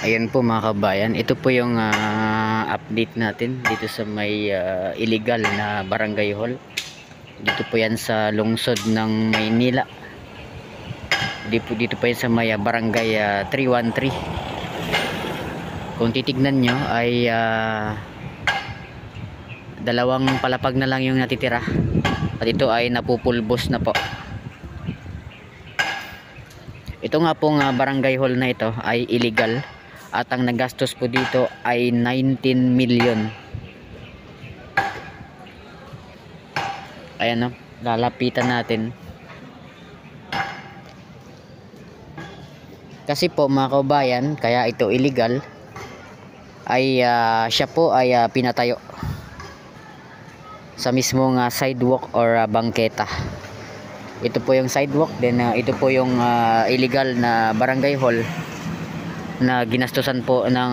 Ayan po mga kabayan, ito po yung update natin dito sa may illegal na barangay hall. Dito po yan sa lungsod ng Maynila. Dito po yan sa may barangay 313. Kung titignan nyo ay dalawang palapag na lang yung natitira. At ito ay napupulbos na po. Ito nga pong barangay hall na ito ay illegal. At ang nagastos po dito ay 19 million. Ayan o, lalapitan natin. Kasi po mga kaubayan, kaya ito illegal ay siya po ay pinatayo sa mismong sidewalk or bangketa. Ito po yung sidewalk, then ito po yung illegal na barangay hall na ginastusan po ng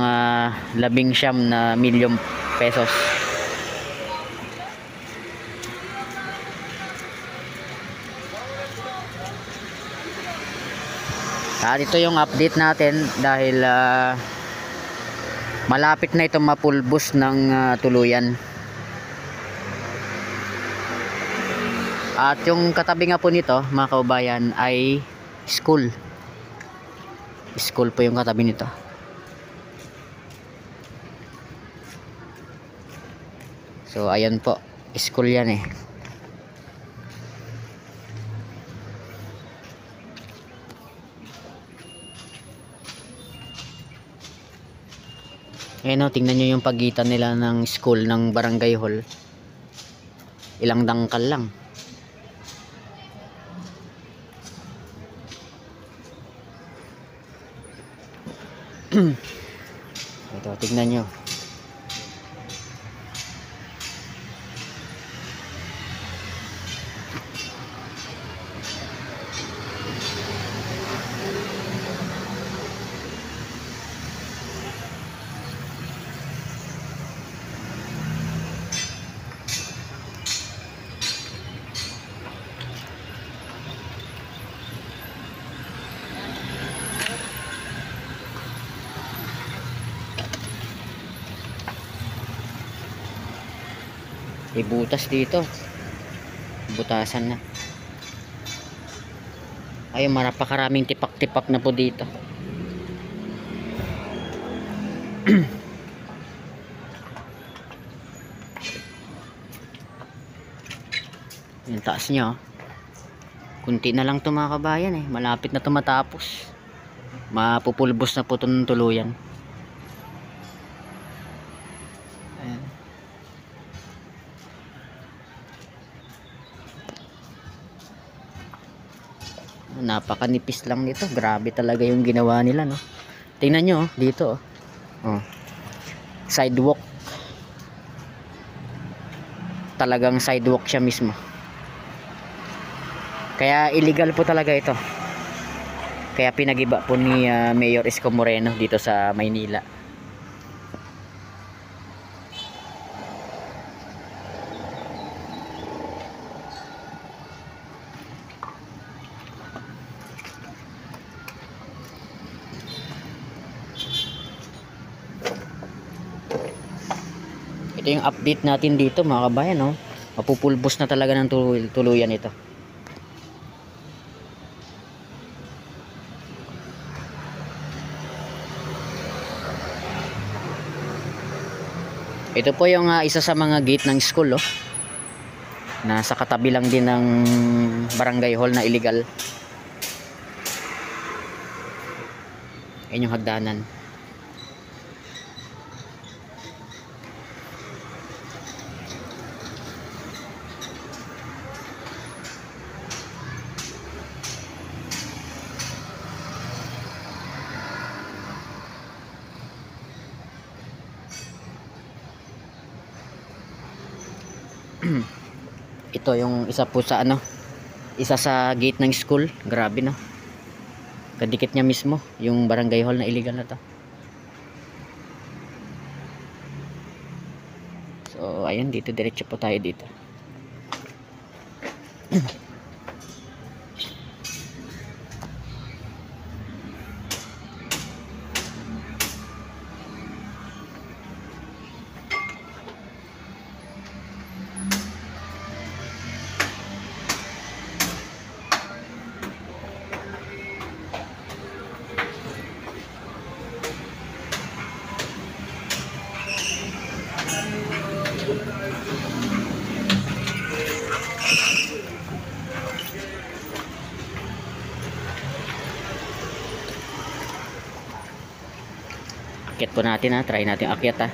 19 na milyong pesos. At ito yung update natin dahil malapit na ito mapulbos ng tuluyan. At yung katabi nga po nito mga kaubayan ay school. School po yung katabi nito. So ayan po, school yan eh. Ayan o, tingnan nyo yung pagitan nila ng school ng barangay hall. Ilang dangkal lang. Ito, tignan nyo. Ibutas dito. Butasan na. Ayun, marapakaraming tipak-tipak na po dito. Yung taas niya. Kunti na lang ito mga kabayan eh. Malapit na ito matapos. Mapupulbos na po ito ng tuluyan. Ayan. Napakanipis lang nito. Grabe talaga yung ginawa nila, no? Tingnan nyo, dito, oh. Sidewalk. Talagang sidewalk siya mismo. Kaya illegal po talaga ito. Kaya pinagiba po ni Mayor Isko Moreno dito sa Maynila. Ito yung update natin dito mga kabayan, no? Mapupulbos na talaga ng tuluyan ito. Ito po yung isa sa mga gate ng school, oh. Nasa katabi lang din ng barangay hall na illegal. Ayan yung hagdanan. Ito yung isa po sa isa sa gate ng school. Grabe, no? Kadikit niya mismo yung barangay hall na illegal na to. So ayun, dito diretso po tayo dito. po natin ha. Try natin akyat ha.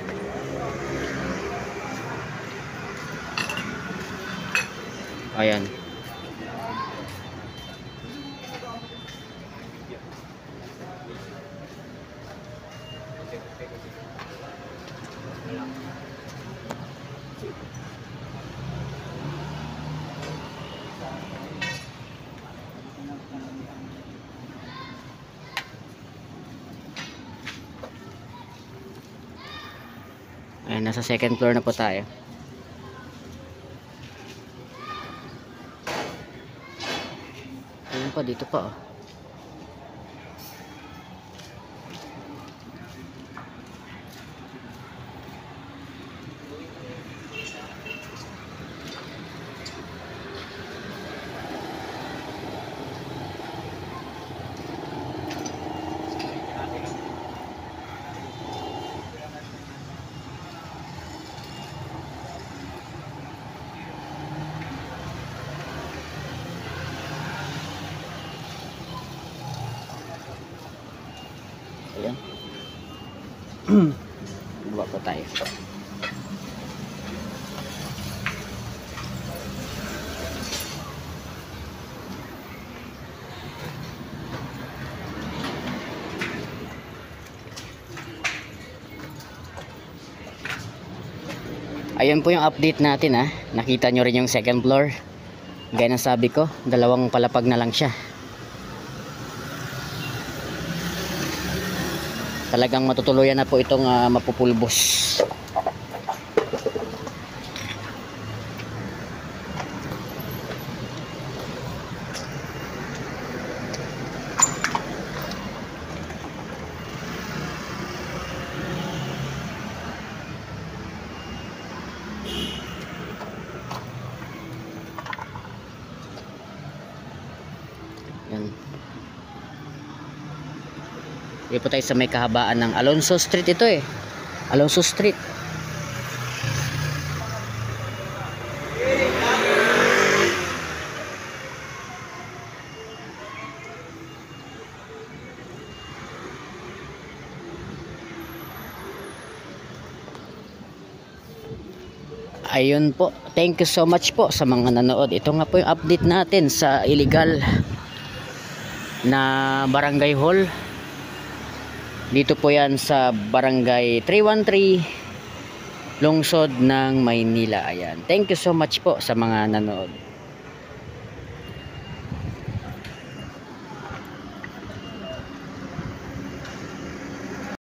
Ayan. Ayan, nasa second floor na po tayo. Ayun pa, dito pa oh. Ayan. Baba po tayo. Ayun po yung update natin ha. Nakita nyo rin yung second floor. Gaya ng sabi ko, 2 palapag na lang siya. Talagang matutuluyan na po itong mapupulbos. Yan. Dito po tayo sa may kahabaan ng Alonso Street ito eh. Alonso Street. Ayun po. Thank you so much po sa mga nanood. Ito nga po yung update natin sa illegal na barangay hall. Dito po yan sa barangay 313 Lungsod ng Maynila. Ayan. Thank you so much po sa mga nanood.